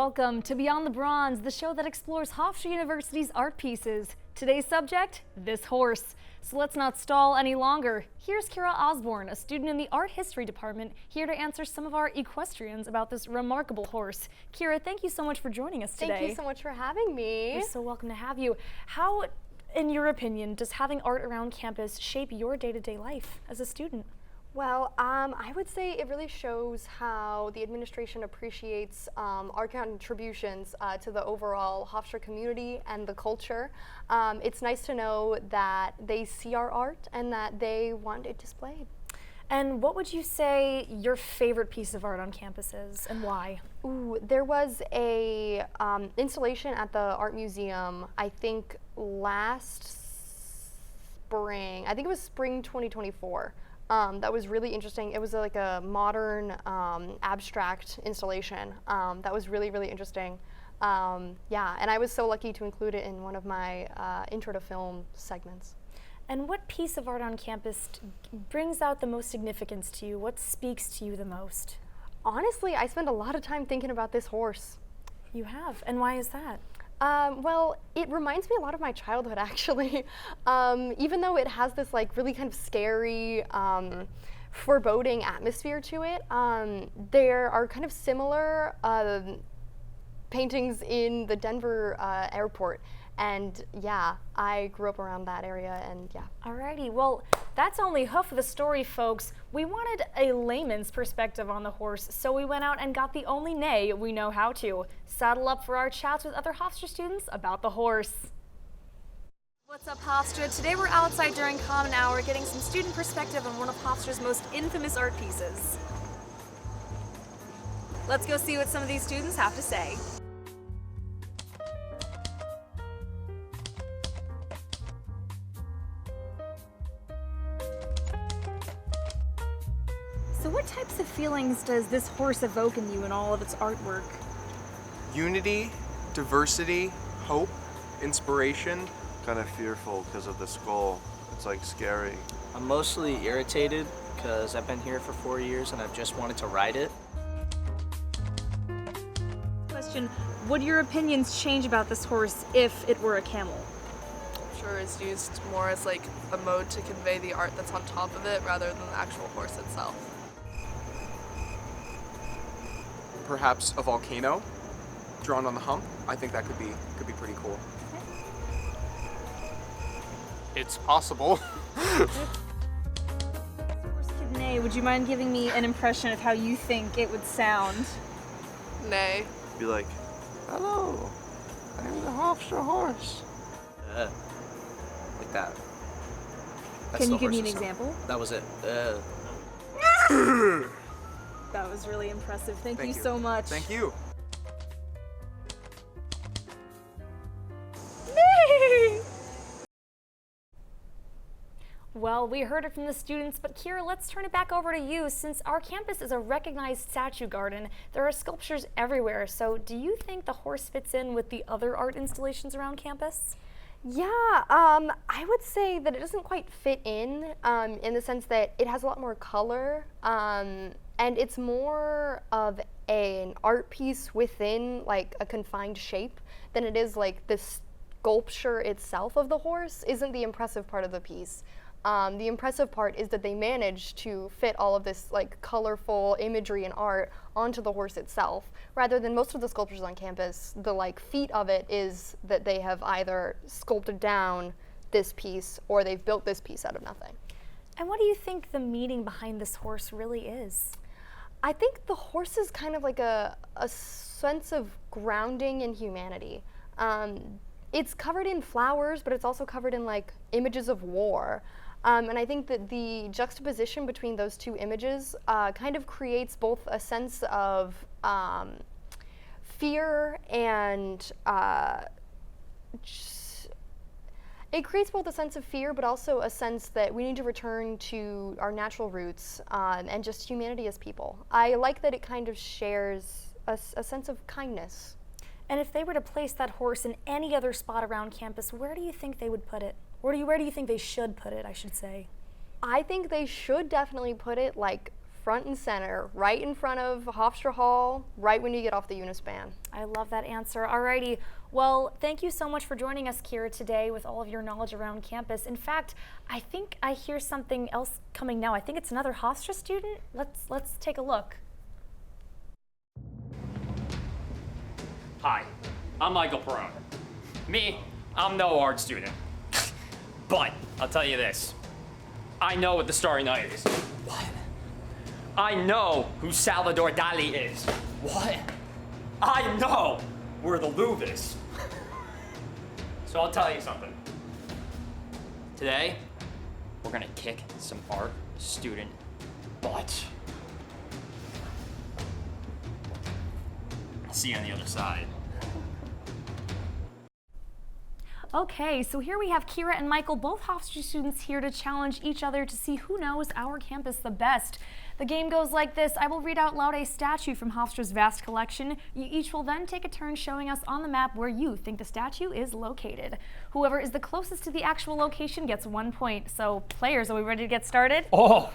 Welcome to Beyond the Bronze, the show that explores Hofstra University's art pieces. Today's subject, this horse. So let's not stall any longer. Here's Kira Osborne, a student in the art history department, here to answer some of our equestrians about this remarkable horse. Kira, thank you so much for joining us today. Thank you so much for having me. You're so welcome to have you. How, in your opinion, does having art around campus shape your day-to-day life as a student? Well, I would say it really shows how the administration appreciates our contributions to the overall Hofstra community and the culture. It's nice to know that they see our art and that they want it displayed. And what would you say your favorite piece of art on campus is, and why? Ooh, there was a installation at the Art Museum, I think last spring, I think it was spring 2024. That was really interesting. It was like a modern abstract installation that was really, really interesting. Yeah, and I was so lucky to include it in one of my intro to film segments. And what piece of art on campus brings out the most significance to you? What speaks to you the most? Honestly, I spend a lot of time thinking about this horse. You have, and why is that? Well, it reminds me a lot of my childhood, actually. Even though it has this like really kind of scary, foreboding atmosphere to it, there are kind of similar paintings in the Denver airport. And yeah, I grew up around that area, and yeah. Alrighty, well, that's only half of the story, folks. We wanted a layman's perspective on the horse, so we went out and got the only neigh we know how to. Saddle up for our chats with other Hofstra students about the horse. What's up, Hofstra? Today we're outside during Common Hour getting some student perspective on one of Hofstra's most infamous art pieces. Let's go see what some of these students have to say. So what types of feelings does this horse evoke in you in all of its artwork? Unity, diversity, hope, inspiration. Kind of fearful because of the skull. It's like scary. I'm mostly irritated because I've been here for 4 years and I've just wanted to ride it. Question, would your opinions change about this horse if it were a camel? I'm sure it's used more as like a mode to convey the art that's on top of it rather than the actual horse itself. Perhaps a volcano drawn on the hump. I think that could be pretty cool. It's possible. Horse Kid Neigh, would you mind giving me an impression of how you think it would sound? Nay. Be like, hello, I'm the Hofstra horse. Like that. That's Can the you give me an horse's sound. example? That was it. That was really impressive. Thank you you so much. Thank you. Well, we heard it from the students, but Kira, let's turn it back over to you. Since our campus is a recognized statue garden, there are sculptures everywhere. So do you think the horse fits in with the other art installations around campus? Yeah, I would say that it doesn't quite fit in the sense that it has a lot more color, and it's more of an art piece within like a confined shape than it is like the sculpture itself of the horse isn't the impressive part of the piece. The impressive part is that they managed to fit all of this like colorful imagery and art onto the horse itself, rather than most of the sculptures on campus, the like feat of it is that they have either sculpted down this piece or they've built this piece out of nothing. And what do you think the meaning behind this horse really is? I think the horse is kind of like a sense of grounding in humanity. It's covered in flowers, but it's also covered in like images of war. And I think that the juxtaposition between those two images kind of creates both a sense of fear and it creates both a sense of fear, but also a sense that we need to return to our natural roots and just humanity as people. I like that it kind of shares a sense of kindness. And if they were to place that horse in any other spot around campus, where do you think they would put it? Where do you think they should put it, I should say? I think they should definitely put it like front and center, right in front of Hofstra Hall, right when you get off the Unispan. I love that answer. Alrighty. Well, thank you so much for joining us, Kira, today with all of your knowledge around campus. In fact, I think I hear something else coming now. I think it's another Hofstra student. Let's take a look. Hi, I'm Michael Perone. Me, I'm no art student. But I'll tell you this. I know what the Starry Night is. What? I know who Salvador Dali is. What? I know where the Louvre is. So I'll tell you something. Today, we're gonna kick some art student butt. I'll see you on the other side. Okay, so here we have Kira and Michael, both Hofstra students, here to challenge each other to see who knows our campus the best. The game goes like this. I will read out loud a statue from Hofstra's vast collection. You each will then take a turn showing us on the map where you think the statue is located. Whoever is the closest to the actual location gets 1 point. So players, are we ready to get started? Oh,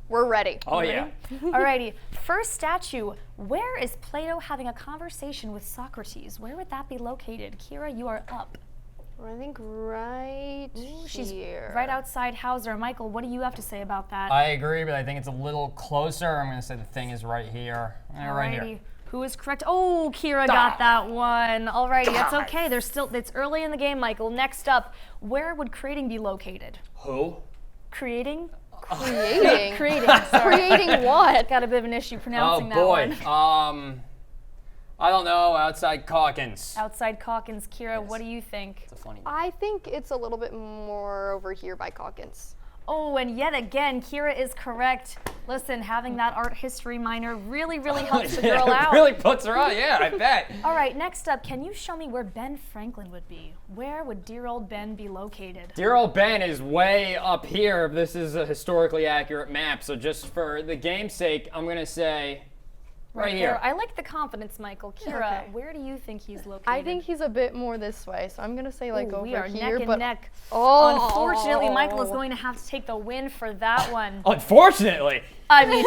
We're ready. oh yeah. Alrighty, first statue. Where is Plato having a conversation with Socrates? Where would that be located? Kira, you are up. I think right She's here. right outside Hauser. Michael, what do you have to say about that? I agree, but I think it's a little closer. I'm going to say the thing is right here. Right here. Alrighty. Who is correct? Oh, Kira got that one. Alrighty, that's okay. It's early in the game, Michael. Next up, where would creating be located? Who? Creating? Creating. Creating, sorry. Creating what? Got a bit of an issue Oh pronouncing that boy. one. I don't know. Outside Calkins. Outside Calkins. Kira, Yes. what do you think? It's a funny. I think it's a little bit more over here by Calkins. Oh, and yet again, Kira is correct. Listen, having that art history minor really helps the girl out. It really puts her on. Yeah, I bet. All right, next up, can you show me where Ben Franklin would be? Where would dear old Ben be located? Dear old Ben is way up here. This is a historically accurate map, so just for the game's sake, I'm gonna say right here. there. I like the confidence, Michael. Kira, Okay. where do you think he's located? I think he's a bit more this way, so I'm gonna say like Ooh, over we are here. neck but and neck. Oh. Unfortunately, Michael is going to have to take the win for that one. Unfortunately. I mean,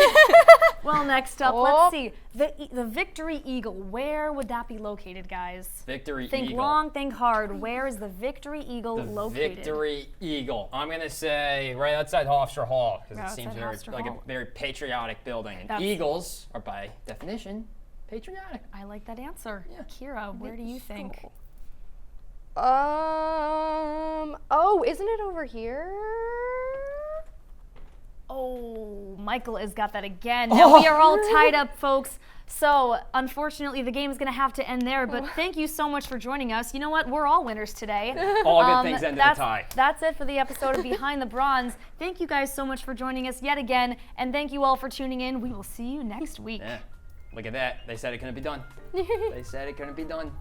well, next up, Oh. let's see. The Victory Eagle, where would that be located, guys? Victory Think Eagle. long, think hard. Where is the Victory Eagle The located? Victory Eagle. I'm gonna say right outside Hofstra Hall because Right it seems outside very, Hofstra like Hall. a very patriotic building. And That's- eagles are by definition patriotic. I like that answer. Yeah. Kira, where do you think? Oh, isn't it over here? Oh, Michael has got that again. Now we are all tied up, folks. So, unfortunately, the game is going to have to end there, but thank you so much for joining us. You know what? We're all winners today. All good things end in a tie. That's it for the episode of Behind the Bronze. Thank you guys so much for joining us yet again, and thank you all for tuning in. We will see you next week. Yeah. Look at that. They said it couldn't be done. They said it couldn't be done.